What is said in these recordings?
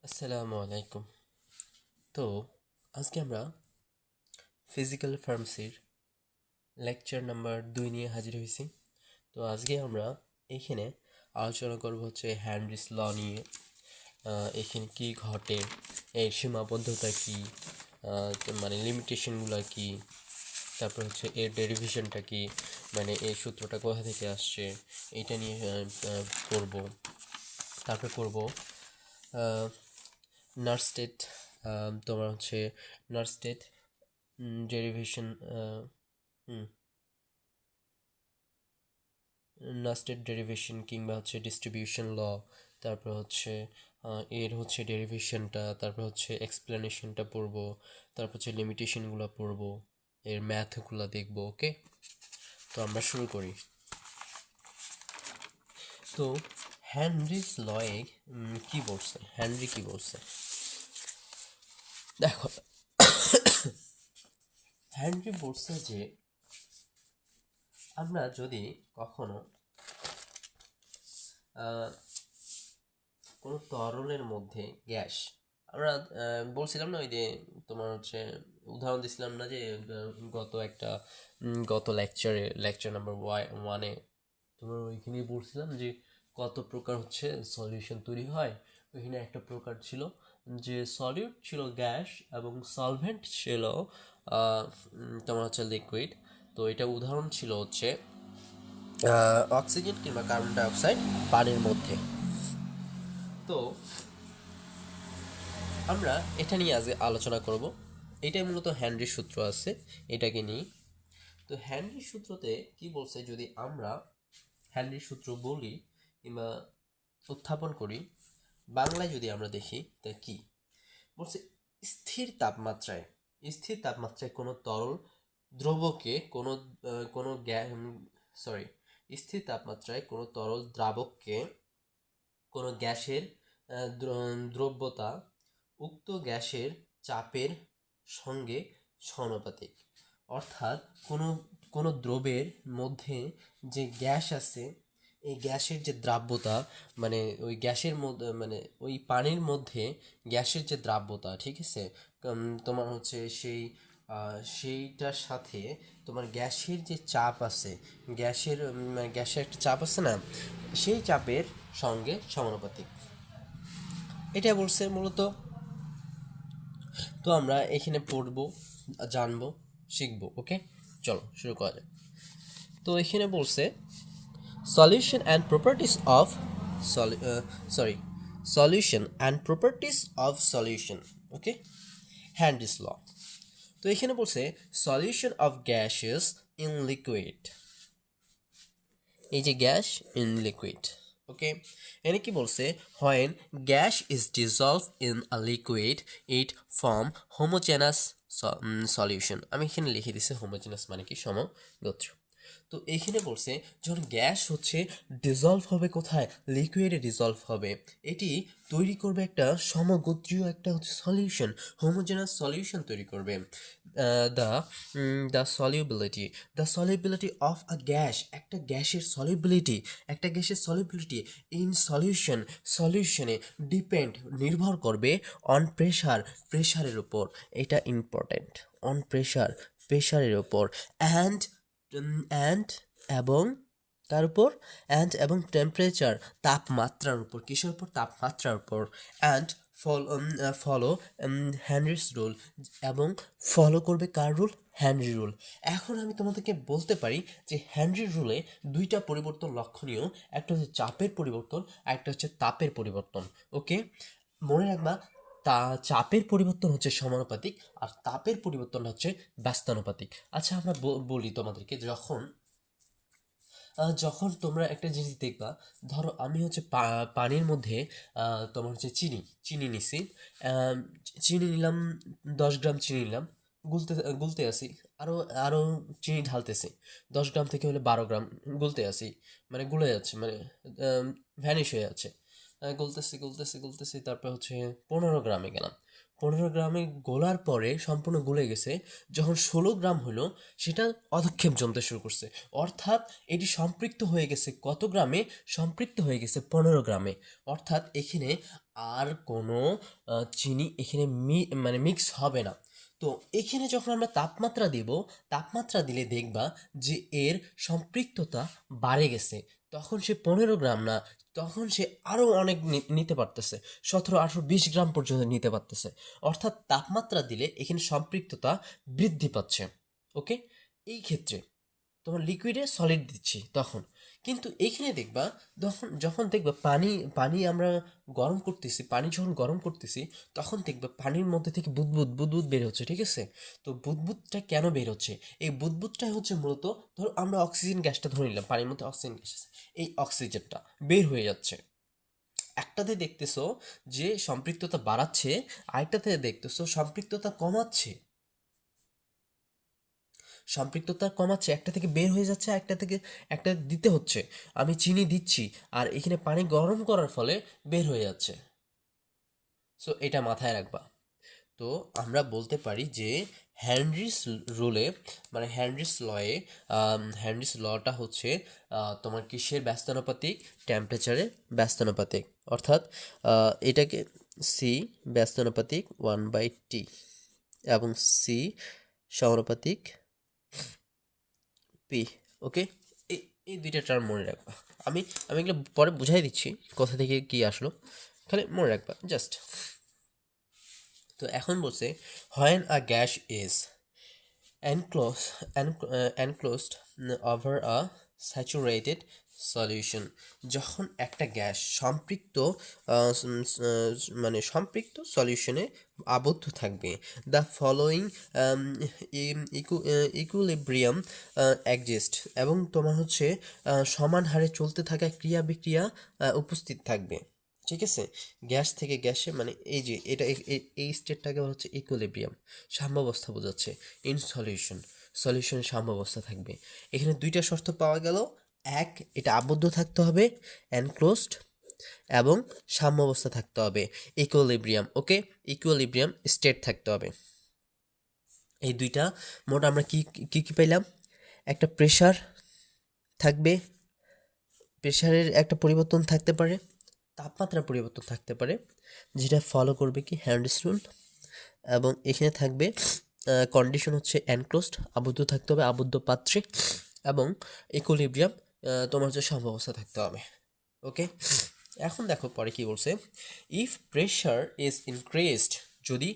আসসালামু আলাইকুম। তো আজকে আমরা ফিজিক্যাল ফার্মেসির লেকচার নাম্বার 2 নিয়ে হাজির হয়েছি। তো আজকে আমরা এখানে আলোচনা করব হচ্ছে হ্যানরিস ল নিয়ে। এখানে কি ঘটে, এর সীমাবদ্ধতা কি, মানে লিমিটেশনগুলো কি, তারপর হচ্ছে এর ডেরিভেশনটা কি, মানে এই সূত্রটা কোথা থেকে আসছে, এইটা নিয়ে পড়ব। তারপর পড়ব নার্সটেড, তোমার হচ্ছে নার্সটেড ডেরিভেশন, নাস্টেড ডেরিভেশন কিংবা হচ্ছে ডিস্ট্রিবিউশন ল, তারপর হচ্ছে এর হচ্ছে ডেরিভেশনটা, তারপর হচ্ছে এক্সপ্লেনেশনটা পড়বো, তারপর হচ্ছে লিমিটেশনগুলো পড়বো, এর ম্যাথগুলো দেখবো। ওকে, তো আমরা শুরু করি। তো হেনরিস লয়ে কি বলছে, হেনরি কি বলছে দেখো। হেনরি বলছে যে আমরা যদি কখনো কোনো তরলের মধ্যে গ্যাস, আমরা বলছিলাম না ওই যে তোমার হচ্ছে উদাহরণ দিছিলাম না যে গত লেকচার নাম্বার 1-এ তোমার ওইখানে বলছিলাম যে কত প্রকার হচ্ছে সলিউশন তৈরি হয়। ওইখানে একটা প্রকার ছিল যে সলিউট ছিল গ্যাস এবং সলভেন্ট ছিল তোমার হচ্ছে লিকুইড। তো এটা উদাহরণ ছিল হচ্ছে অক্সিজেন কিংবা কার্বন ডাইঅক্সাইড পানির মধ্যে। তো আমরা এটা নিয়ে আজ আলোচনা করব। এটাই মূলত হ্যানরির সূত্র আছে, এটাকে নিয়ে। তো হ্যানরির সূত্রতে কি বলছে, যদি আমরা হ্যানরির সূত্র বলি কিংবা উত্থাপন করি, বাংলায় যদি আমরা দেখি তা কি বলছে, স্থির তাপমাত্রায় স্থির তাপমাত্রায় কোনো তরল দ্রবকে কোনো সরি স্থির তাপমাত্রায় কোনো তরল দ্রাবককে কোনো গ্যাসের দ্রব্যতা উক্ত গ্যাসের চাপের সঙ্গে সমানুপাতিক। অর্থাৎ কোনো কোনো দ্রবের মধ্যে যে গ্যাস আছে, এই গ্যাসের যে দ্রাব্যতা, মানে ওই গ্যাসের মধ্যে, মানে ওই পানির মধ্যে গ্যাসের যে দ্রাব্যতা, ঠিক আছে, তোমার হচ্ছে সেইটার সাথে তোমার গ্যাসের যে চাপ আছে, মানে গ্যাসের একটা চাপ আছে না, সেই চাপের সঙ্গে সমানুপাতিক, এটা বলছে মূলত। তো আমরা এখানে পড়বো, জানবো, শিখবো। ওকে, চলো শুরু করা যাক। তো এখানে বলছে solution and properties of sorry solution and properties of solution. Okay, Henry's law. তো এখানে বলছে solution of gases in liquid, এই যে গ্যাস ইন লিকুইড। ওকে, এনে কি বলছে, when gas is dissolve in a liquid it form homogeneous solution. আমি এখানে লিখে দিছি হোমোজেনাস মানে কি, সমগোত্র। তো এইখানে বলছে যখন গ্যাস হচ্ছে ডিজলভ হবে, কোথায়, লিকুইডে ডিজলভ হবে, এটি তৈরি করবে একটা সমগোত্রীয় একটা হচ্ছে সলিউশন, হোমোজেনাস সলিউশন তৈরি করবে। The the solubility the solubility of a gas, একটা গ্যাসের সলিউবিলিটি ইন সলিউশনে ডিপেন্ড, নির্ভর করবে অন প্রেশারের উপর। এটা ইম্পর্টেন্ট, অন প্রেশারের উপর, অ্যান্ড অ্যান্ড এবং তার উপর, অ্যান্ড এবং টেম্পারেচার, তাপমাত্রার উপর, কিসের উপর, তাপমাত্রার উপর। অ্যান্ড ফলো হেনরিস রুল, এবং ফলো করবে কার রুল, হেনরি রুল। এখন আমি তোমাদেরকে বলতে পারি যে হেনরি রুলে দুইটা পরিবর্তন লক্ষণীয়, একটা হচ্ছে চাপের পরিবর্তন আর একটা হচ্ছে তাপের পরিবর্তন। ওকে, মনে রাখবা, চাপের পরিবর্তন হচ্ছে সমানুপাতিক আর তাপের পরিবর্তন হচ্ছে ব্যস্তানুপাতিক। আচ্ছা, আমরা বলি তোমাদেরকে, যখন তোমরা একটা জিনিস দেখবা, ধরো আমি হচ্ছে পানির মধ্যে তোমার হচ্ছে চিনি নিছি, আহ, চিনি নিলাম, 10 গ্রাম চিনি নিলাম, গুলতে গুলতে আসি, আরও আরও চিনি ঢালতেছি, 10 গ্রাম থেকে হলে 12 গ্রাম গুলতে আসি, মানে গুলে যাচ্ছে, মানে ভ্যানিশ হয়ে যাচ্ছে। গুলতেছি গুলতেছি গুলতেছি, তারপর হচ্ছে 15 গ্রামে গেলাম, 15 গ্রামে গোলার পরে সম্পূর্ণ গলে গেছে, যখন 16 গ্রাম হলো সেটা অধঃক্ষেপ জমতে শুরু করছে। অর্থাৎ এটি সম্পৃক্ত হয়ে গেছে কত গ্রামে? সম্পৃক্ত হয়ে গেছে 15 গ্রামে। অর্থাৎ এখানে আর কোনো চিনি এখানে মানে মিক্স হবে না। তো এখানে যখন আমরা তাপমাত্রা দেব, তাপমাত্রা দিলে দেখবা যে এর সম্পৃক্ততা বাড়ে গেছে। তখন সে 15 গ্রাম না, তখন সে আরও অনেক নিতে পারতেছে, 17, 18, 20 গ্রাম পর্যন্ত নিতে পারতেছে। অর্থাৎ তাপমাত্রা দিলে এখানে সম্পৃক্ততা বৃদ্ধি পাচ্ছে। ওকে, এই ক্ষেত্রে তোমার লিকুইডে সলিড দিচ্ছি তখন। কিন্তু এইখানে দেখবা যখন দেখবা পানি পানি আমরা গরম করতেছি, পানি যখন গরম করতেছি তখন দেখবা পানির মধ্যে থেকে বুদবুদ বুদবুদ বের হচ্ছে, ঠিক আছে? তো বুদবুদটা কেন বের হচ্ছে? এই বুদবুদটাই হচ্ছে মূলত, ধরো আমরা অক্সিজেন গ্যাসটা ধরে নিলাম, পানির মধ্যে অক্সিজেন গ্যাস আছে, এই অক্সিজেনটা বের হয়ে যাচ্ছে। একটাতে দেখতেছো যে সম্পৃক্ততা বাড়াচ্ছে, আরেকটাতে দেখতেছো সম্পৃক্ততা কমাচ্ছে। সম্পৃক্ততা কমাচ্ছে, একটা থেকে বের হয়ে যাচ্ছে, একটা থেকে একটা দিতে হচ্ছে। আমি চিনি দিচ্ছি আর এখানে পানি গরম করার ফলে বের হয়ে যাচ্ছে। সো এটা মাথায় রাখবা। তো আমরা বলতে পারি যে হেনরিস রুলে, মানে হেনরিস লয়ে, হেনরিস লটা হচ্ছে তোমার কিসের ব্যস্তানুপাতিক? টেম্পারেচারের ব্যস্তানুপাতিক। অর্থাৎ এটাকে সি ব্যস্তানুপাতিক 1/T এবং সি সমানুপাতিক পি। ওকে, এই এই দুইটা টার্ম মনে রাখবা। আমি আমি এগুলো পরে বুঝাই দিচ্ছি কোথা থেকে কি আসলো, খালি মনে রাখবা জাস্ট। তো এখন বলছে when a gas is enclosed over a saturated solution, যখন একটা গ্যাস সম্পৃক্ত মানে সম্পৃক্ত সলিউশনে আবদ্ধ থাকবে, দ্য ফলোয়িং ইকুইলিব্রিয়াম এক্সিস্ট, এবং তোমার হচ্ছে সমান হারে চলতে থাকা ক্রিয়া বিক্রিয়া উপস্থিত থাকবে। ঠিক আছে, গ্যাস থেকে গ্যাসে, মানে এই যে এটা এই স্টেটটাকে হচ্ছে ইকুইলিব্রিয়াম, সাম্যাবস্থা বোঝাচ্ছে। ইন সলিউশন, সলিউশনে সাম্যাবস্থা থাকবে। এখানে দুইটা শর্ত পাওয়া গেল। এক, এটা আবদ্ধ থাকতে হবে, এনক্লোজড, এবং সাম্যাবস্থা থাকতে হবে, ইকুইলিব্রিয়াম। ওকে, ইকুইলিব্রিয়াম স্টেট থাকতে হবে। এই দুইটা মোট আমরা কি কি কি পাইলাম? একটা প্রেশার থাকবে, প্রেশারের একটা পরিবর্তন থাকতে পারে, তাপমাত্রার পরিবর্তন থাকতে পারে, যেটা ফলো করবে কি হেনরিস রুল। এবং এখানে থাকবে কন্ডিশন হচ্ছে এনক্লোজড, আবদ্ধ থাকতে হবে, আবদ্ধ পাত্রে, এবং ইকুইলিব্রিয়াম, তোমার হচ্ছে সাম্যাবস্থা থাকতে হবে। ওকে, এখন দেখো পরে কি বলছে। ইফ প্রেশার ইজ ইনক্রিজড, যদি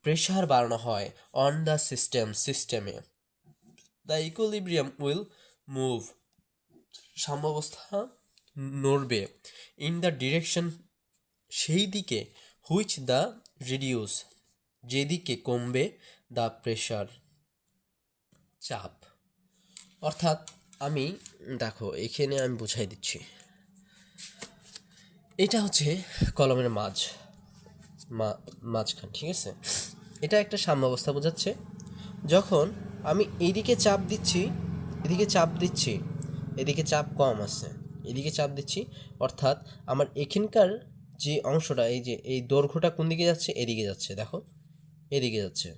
প্রেশার বাড়ানো হয় অন দ্য সিস্টেমে, দ্য ইকুইলিব্রিয়াম উইল মুভ, সাম্যাবস্থা নড়বে, ইন দ্য ডিরেকশন, সেই দিকে, হুইচ দ্য রিডিউস, যেদিকে কমবে, দ্য প্রেশার, চাপ। অর্থাৎ আমি দেখো এখানে আমি বুঝাই দিচ্ছি, এটা হচ্ছে কলমের মাঝখান, ঠিক আছে? এটা একটা সাম্যাবস্থা বোঝাচ্ছে। যখন আমি এইদিকে চাপ দিচ্ছি, এদিকে চাপ দিচ্ছি, এদিকে চাপ কম আছে, এদিকে চাপ দিচ্ছি, অর্থাৎ আমার এখানকার যে অংশটা, এই যে এই দৈর্ঘ্যটা কোন দিকে যাচ্ছে? এদিকে যাচ্ছে, দেখো এদিকে যাচ্ছে,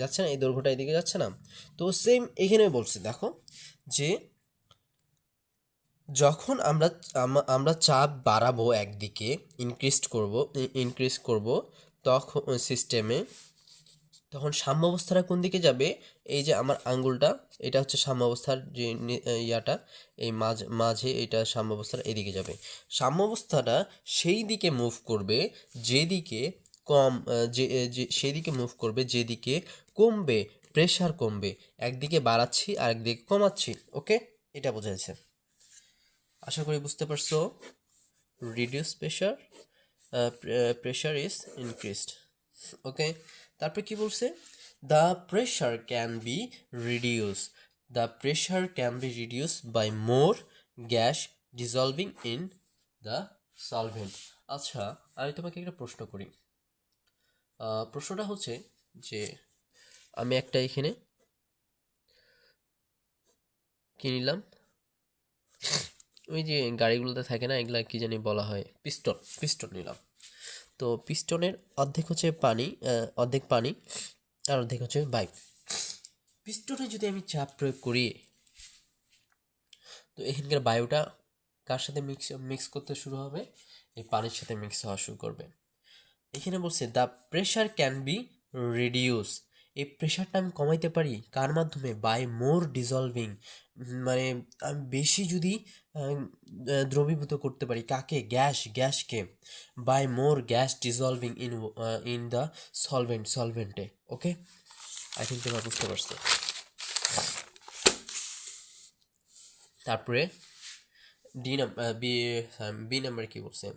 যাচ্ছে না? এই দৈর্ঘ্যটা এদিকে যাচ্ছে না? তো সেম এখানে বলছে, দেখো যে যখন আমরা চাপ বাড়াবো একদিকে, ইনক্রিজ করব তখন সিস্টেমে, তখন সাম্যাবস্থাটা কোন দিকে যাবে? এই যে আমার আঙ্গুলটা, এটা হচ্ছে সাম্যাবস্থার যে ইয়াটা, এই মাঝে এটা সাম্যাবস্থার এদিকে যাবে। সাম্যাবস্থাটা সেই দিকে মুভ করবে যেদিকে কম, সেই দিকে মুভ করবে যেদিকে কমবে, প্রেশার কমবে। একদিকে বাড়াচ্ছি আর একদিকে কমাচ্ছি। ওকে, এটা বোঝাইছে, আশা করি বুঝতে পারছো। Reduce pressure, pressure is increased. Okay, তারপরে কি বলছে? The pressure can be reduce, the pressure can be reduce by more gas dissolving in the solvent. আচ্ছা, আমি তোমাকে একটা প্রশ্ন করি। প্রশ্নটা হচ্ছে যে আমি একটা এখানে কি নিলাম, ওই যে গাড়িগুলোতে থাকে না, এগুলা কি জানি বলা হয়, পিস্টন নিলাম। তো পিস্টনের অর্ধেক হচ্ছে পানি, অর্ধেক পানি আর অর্ধেক হচ্ছে বায়ু। পিস্টনে যদি আমি চাপ প্রয়োগ করি, তো এখানকার বায়ুটা কার সাথে মিক্স করতে শুরু হবে? এই পানির সাথে মিক্স হওয়া শুরু করবে। এখানে বলছে the pressure can be reduce, এই প্রেশারটা আমি কমাইতে পারি কার মাধ্যমে? বাই মোর ডিজলভিং, মানে আমি বেশি যদি দ্রবীভূত করতে পারি কাকে? গ্যাসকে। By more gas dissolving in the সলভেন্টে। ওকে, আই থিঙ্ক তোমরা বুঝতে পারছো। তারপরে বি নাম্বার কি বলছে?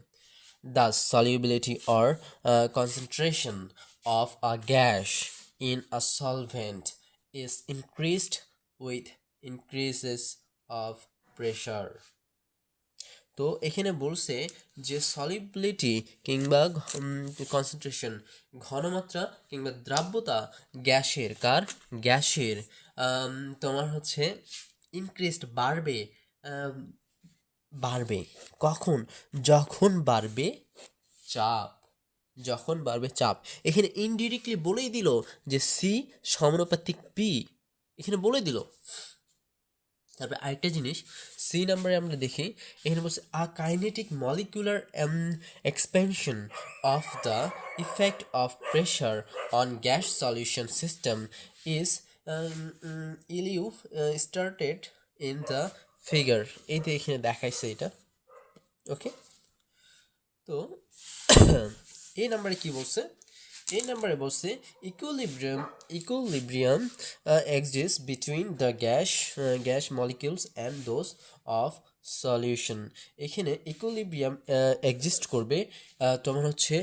Thus, solubility or concentration of a gas in a solvent is increased with increases of pressure. তো এখানে বলছে যে সলিবিলিটি কিংবা কনসেন্ট্রেশন, ঘনমাত্রা কিংবা দ্রাব্যতা গ্যাসের তোমার হচ্ছে ইনক্রিজড বাড়বে কখন? যখন বাড়বে চাপ। এখানে ইনডিরেক্টলি বলেই দিল যে সি সমানুপাতিক পি, এখানে বলে দিল। তারপরে আরেকটা জিনিস সি নাম্বারে আমরা দেখি, এখানে বলছে a kinetic molecular expansion of the effect of pressure on gas solution system is illustrated in the figure. এই যে এখানে দেখাইছে এটা। ওকে, তো এই নাম্বারে কি বলছে? এই নাম্বারে বলছে equilibrium exists between the gas molecules and those of solution. এখানে ইকুইলিব্রিয়াম এক্সিস্ট করবে তোমার হচ্ছে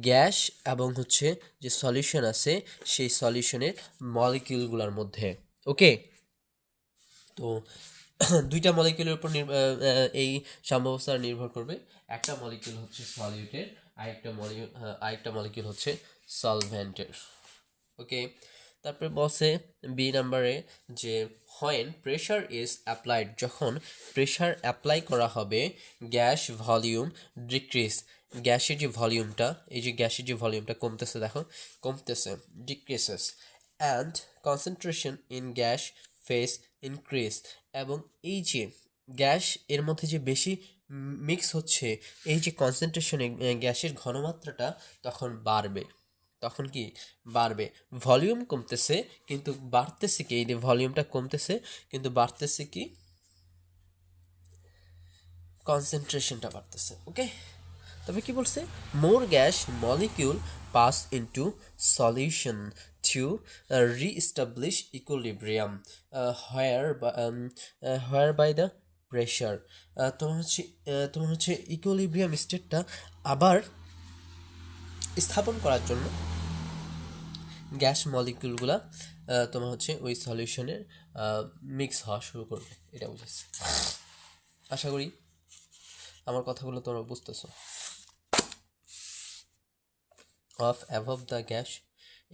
গ্যাস এবং হচ্ছে যে সলিউশন আছে সেই সলিউশনের মলিকিউলগুলোর মধ্যে। ওকে, তো দুইটা মলিকিউলের উপর এই সাম্যাবস্থা নির্ভর করবে। একটা মলিকিউল হচ্ছে সলিউটের, আরেকটা মলিকিউল হচ্ছে সলভেন্টের। ওকে, তারপরে বলছে বি নাম্বারে যে হোয়েন প্রেশার ইজ অ্যাপ্লাইড, যখন প্রেশার অ্যাপ্লাই করা হবে গ্যাস ভলিউম ডিক্রিজ, গ্যাসের যে ভলিউমটা, এই যে গ্যাসের যে ভলিউমটা কমতেছে, দেখো কমতেছে, decreases, and concentration in gas phase increase, এবং এই যে গ্যাস এর মধ্যে যে বেশি মিক্স হচ্ছে, এই যে কনসেন্ট্রেশনে গ্যাসের ঘনমাত্রাটা তখন বাড়বে। তখন কি বাড়বে? ভলিউম কমতেছে কিন্তু বাড়তেছে কি? এই যে ভলিউমটা কমতেছে কিন্তু বাড়তেছে কি? কনসেন্ট্রেশনটা বাড়তেছে। ওকে, তবে কি বলছে? More gas molecule pass into solution to reestablish equilibrium whereby the pressure. তোমার হচ্ছে ইকুইলিব্রিয়াম স্টেটটা আবার স্থাপন করার জন্য গ্যাস মলিকিউলগুলা তোমার হচ্ছে ওই সলিউশনের মিক্স হওয়া শুরু করবে। এটা বুঝেছি, আশা করি আমার কথাগুলো তোমরা বুঝতেছো। Of above the gas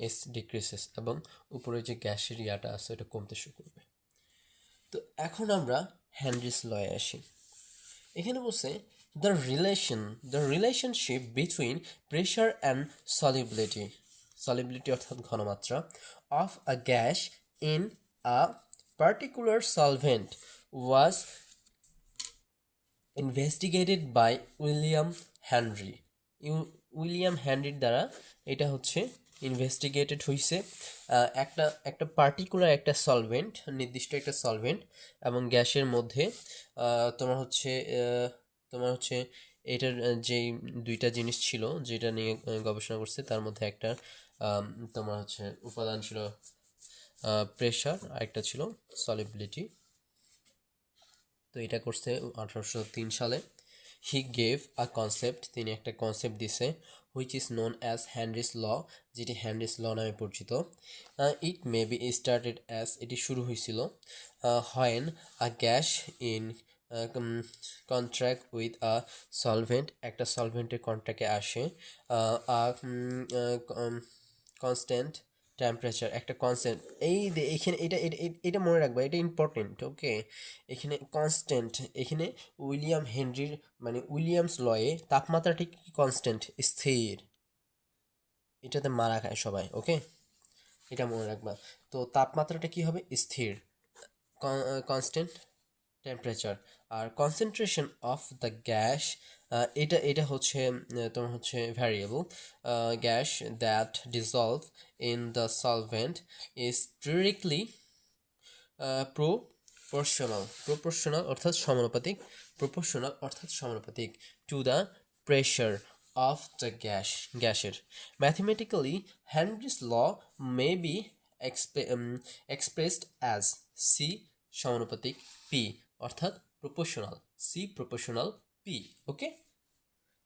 is decreases, এবং উপরে যে গ্যাসের ইয়াটা আছে এটা কমতে শুরু করবে। তো এখন আমরা হেনরিস লয়ে আসি। এখানে বলছে the relationship between pressure and solubility অর্থাৎ ঘনমাত্রা of a gas in a particular solvent was investigated by William হেনরির দ্বারা এটা হচ্ছে ইনভেস্টিগেটেড হয়েছে। একটা পার্টিকুলার একটা সলভেন্ট, নির্দিষ্ট একটা সলভেন্ট এবং গ্যাসের মধ্যে তোমার হচ্ছে এটার যেই দুইটা জিনিস ছিল যেটা নিয়ে গবেষণা করছে, তার মধ্যে একটা তোমার হচ্ছে উপাদান ছিল প্রেশার, আরেকটা ছিল সলিবিলিটি। তো এটা করছে 1803 সালে। হি গেভ আ কনসেপ্ট, তিনি একটা কনসেপ্ট দিছে, হুইচ ইজ নোন অ্যাজ হ্যানরিস ল, যেটি হ্যানরিস ল নামে পরিচিত। ইট মে বি স্টার্টেড অ্যাজ, এটি শুরু হয়েছিল when a gas in contract with a solvent, একটা সলভেন্টের কন্ট্রাক্টে আসে কনস্ট্যান্ট টেম্পারেচার, একটা কনস্ট্যান্ট। এইখানে এটা মনে রাখবা, এটা ইম্পর্টেন্ট। ওকে, এখানে কনস্ট্যান্ট, এখানে উইলিয়াম হেনরির মানে উইলিয়ামস লয়ে তাপমাত্রাটি কি কনস্ট্যান্ট, স্থির। এটাতে মারা খায় সবাই, ওকে, এটা মনে রাখবা। তো তাপমাত্রাটা কি হবে? স্থির, কনস্ট্যান্ট টেম্পারেচার। আর কনসেন্ট্রেশন অফ দ্য গ্যাস, এটা এটা হচ্ছে তোমার হচ্ছে variable. Gas that dissolve in the solvent is directly proportional অর্থাৎ সমানুপাতিক, to the pressure of the গ্যাসের। Mathematically Henry's law may be expressed as C সমানুপাতিক পি, অর্থাৎ প্রপোর্শনাল পি, ওকে।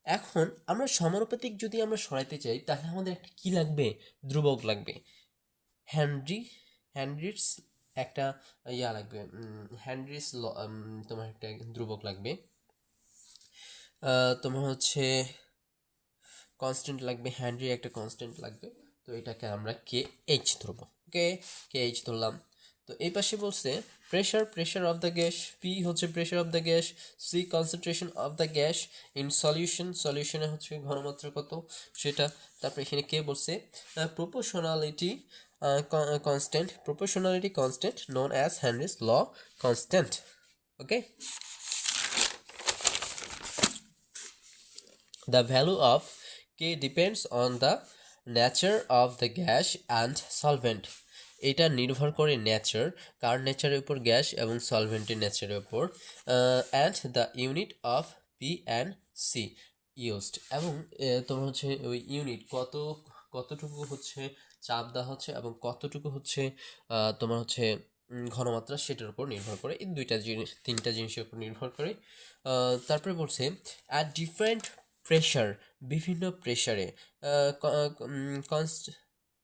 এখন আমরা সমানুপাতিক যদি আমরা সরাইতে চাই তাহলে আমাদের একটা কি লাগবে? ধ্রুবক লাগবে। হ্যানরিস একটা লাগবে, হ্যানরিস ল, তোমার একটা ধ্রুবক লাগবে, তোমার হচ্ছে কনস্ট্যান্ট লাগবে, হ্যানরির একটা কনস্ট্যান্ট লাগবে। তো এটাকে আমরা কে এইচ ধরবো, ওকে, কে এইচ ধরলাম। তো এই পাশে বলছে pressure of the gas, P হচ্ছে pressure of the gas, C concentration of the gas in সলিউশনে হচ্ছে ঘনমাত্রা কত সেটা। তারপর এখানে কে বলছে proportionality constant known as Henry's law constant, okay. The value of K depends on the nature of the gas and solvent. এটা নির্ভর করে নেচার, কার নেচারের উপর? গ্যাস এবং সলভেন্টের নেচারের উপর। And the unit of P and C used, এবং তোমার হচ্ছে ওই ইউনিট কতটুকু হচ্ছে চাপ দেওয়া হচ্ছে এবং কতটুকু হচ্ছে তোমার হচ্ছে ঘনমাত্রা, সেটার উপর নির্ভর করে। এই তিনটা জিনিসের উপর নির্ভর করে। তারপরে বলছে অ্যাট ডিফারেন্ট প্রেশার, বিভিন্ন প্রেশারে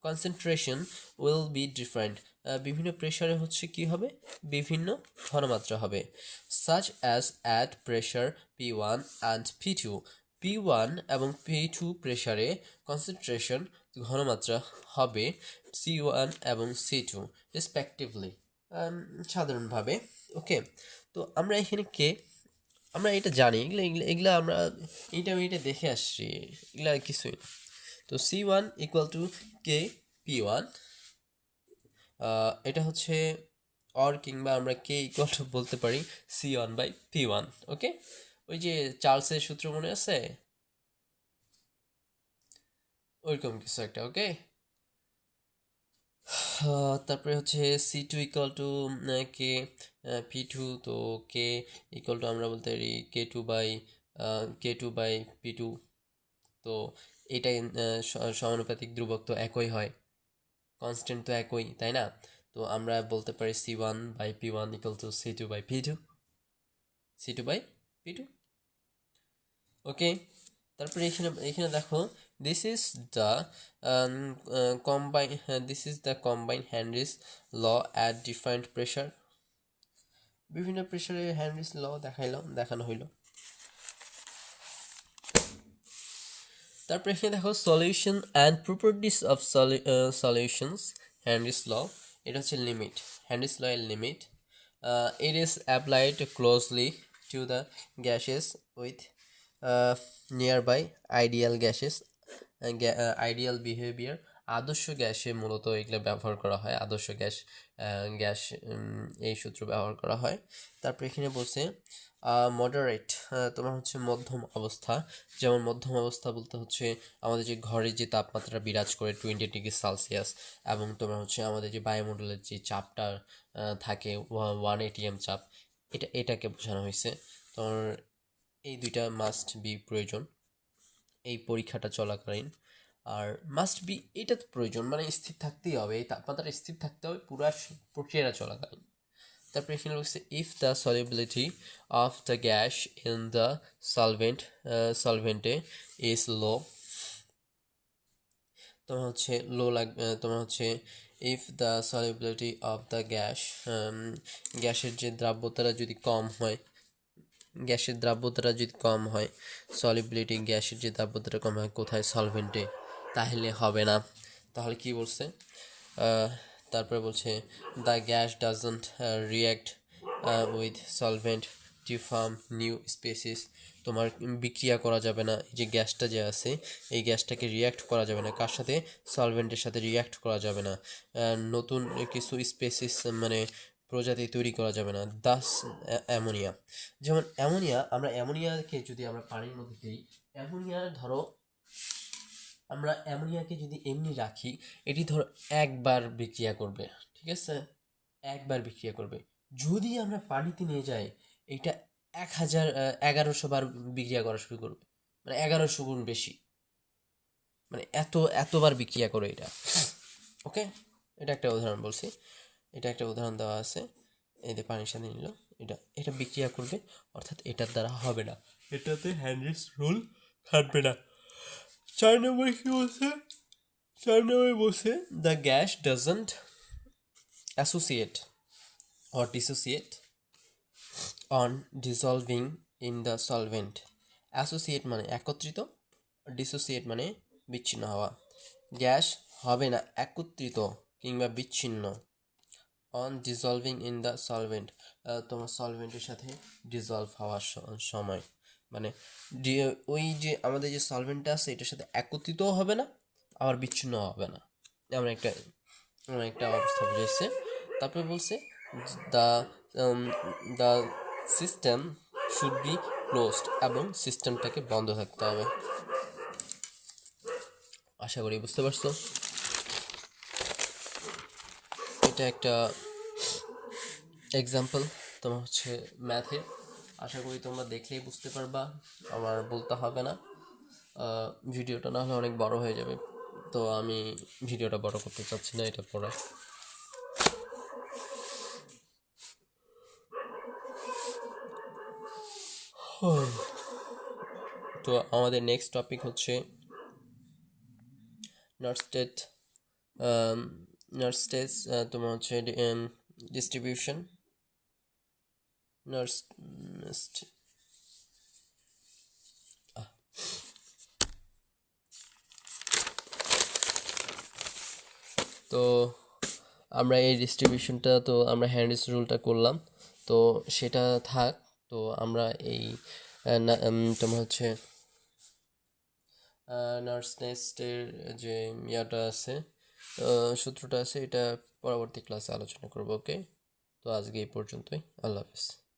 কনসেন্ট্রেশন উইল বি ডিফারেন্ট, বিভিন্ন প্রেশারে হচ্ছে কি হবে? বিভিন্ন ঘনমাত্রা হবে। Such as at pressure P1 and P2, P1 এবং P2 প্রেশারে কনসেন্ট্রেশন ঘনমাত্রা হবে C1 এবং C2 রেসপেক্টিভলি, সাধারণভাবে, ওকে। তো আমরা এখানে আমরা এটা জানি, এগুলা আমরা ইন্টারমিডিয়েটে দেখে আসছি, এগুলা কিছুই না। তো C1 equal to K P1, এটা হচ্ছে অর, কিংবা আমরা কে ইকুয়াল টু বলতে পারি C1/P1, ওকে। ওই যে চার্লসের সূত্র মনে আছে, ওইরকম কিছু একটা, ওকে। তারপরে হচ্ছে C2 equal to K P2, তো কে ইকুয়াল টু আমরা বলতে পারি K2/P2। তো এটাই সমানুপাতিক ধ্রুবক তো একই হয়, কনস্ট্যান্ট তো একই, তাই না? তো আমরা বলতে পারি C1/P1 ইকুয়াল টু C2/P2, ওকে। তারপরে এখানে দেখো this is the combine Henry's law at different pressure, বিভিন্ন প্রেশারে হেনরিস ল দেখানো হইলো। তারপরে এখানে দেখো solution and properties of solutions, Henry's law, এটা হচ্ছে লিমিট, হেনরিস ল এর limit. It is applied closely to the gases with nearby ideal gases, ideal behaviour. আদর্শ গ্যাসে মূলত এগুলো ব্যবহার করা হয়, আদর্শ গ্যাস এই সূত্র ব্যবহার করা হয়। তারপরে এখানে বলছে মডারেট, তোমার হচ্ছে মধ্যম অবস্থা। যেমন মধ্যম অবস্থা বলতে হচ্ছে আমাদের যে ঘরে যে তাপমাত্রা বিরাজ করে 20°C, এবং তোমার হচ্ছে আমাদের যে বায়ুমণ্ডলের যে চাপটা থাকে 1 atm চাপ, এটাকে বোঝানো হয়েছে। তোমার এই দুইটা মাস্ট বি প্রয়োজন এই পরীক্ষাটা চলাকালীন। আর মাস্ট বি এটা তো প্রয়োজন, মানে স্থির থাকতেই হবে, এই তাপমাত্রা স্থির থাকতে হবে পুরা প্রক্রিয়াটা চলাকালীন। তারপরে এখানে বলছে if the solubility of the gas in the সলভেন্টে ইজ লো, তোমার হচ্ছে তোমার হচ্ছে if the solubility of the গ্যাসের যে দ্রাব্যতাটা যদি কম হয়, সলিবিলিটি গ্যাসের যে দ্রাব্যতাটা কম হয় কোথায়? সলভেন্টে, তাহলে হবে না। তাহলে কি বলছে? তারপরে বলছে the gas doesn't react with solvent D.Pharm new species, তোমার বিক্রিয়া করা যাবে না, এই যে গ্যাসটা যে আছে এই গ্যাসটাকে রিয়্যাক্ট করা যাবে না, কার সাথে, সলভেন্টের সাথে রিয়্যাক্ট করা যাবে না, নতুন কিছু স্পেসিস মানে প্রজাতি তৈরি করা যাবে না, দাস অ্যামোনিয়া। যেমন অ্যামোনিয়া, আমরা অ্যামোনিয়াকে যদি আমরা পানির মধ্যে দিই, অ্যামোনিয়া ধরো আমরা অ্যামোনিয়াকে যদি এমনি রাখি, এটি ধরো একবার বিক্রিয়া করবে, ঠিক আছে, একবার বিক্রিয়া করবে। যদি আমরা পানিতে নিয়ে যাই, এটা 1100 বার বিক্রিয়া করা শুরু করবে, মানে 1100 গুণ বেশি, মানে এতবার বিক্রিয়া করে এটা। ওকে, এটা একটা উদাহরণ বলছি, এটা একটা উদাহরণ দেওয়া আছে, এই যে পানির সাথে নিল, এটা এটা বিক্রিয়া করবে, অর্থাৎ এটার দ্বারা হবে না, এটাতে হেনরিস রুল খাটবে না। 4 নম্বরে কি বলছে, 4 নম্বরে বলছে the gas doesn't associate or dissociate on dissolving in the solvent. Associate মানে একত্রিত, ডিসোসিয়েট মানে বিচ্ছিন্ন হওয়া। গ্যাস হবে না একত্রিত কিংবা বিচ্ছিন্ন অন ডিসলভিং ইন দ্য সলভেন্ট, তোমার সলভেন্টের সাথে ডিসলভ হওয়ার সময়, মানে ওই যে আমাদের যে সলভেন্টটা আছে এটার সাথে একত্রিতও হবে না আবার বিচ্ছিন্ন হবে না, এমন একটা অবস্থা বুঝেছে। তারপরে বলছে the the system should be closed, এবং সিস্টেমটাকে বন্ধ থাকতে হবে। আশা করি বুঝতে পারছো। এটা একটা এক্সাম্পল তোমার হচ্ছে ম্যাথের, আশা করি তোমরা দেখলেই বুঝতে পারবা, আমার বলতে হবে না। ভিডিওটা না হলে অনেক বড় হয়ে যাবে, তো আমি ভিডিওটা বড় করতে চাচ্ছি না এটা পড়া। তো আমাদের নেক্সট টপিক হচ্ছে নার্স্টেড, নার্স্টেজ, তোমার হচ্ছে ডিস্ট্রিবিউশন, নার্স তো আমরা এই ডিস্ট্রিবিউশনটা, তো আমরা হ্যান্ডিস রুলটা করলাম, তো সেটা থাক। তো আমরা এই তোমার হচ্ছে নার্স নেস্টের যে ইয়াটা আছে, সূত্রটা আছে, এটা পরবর্তী ক্লাসে আলোচনা করবো। ওকে, তো আজকে এই পর্যন্তই, আল্লাহ হাফিজ।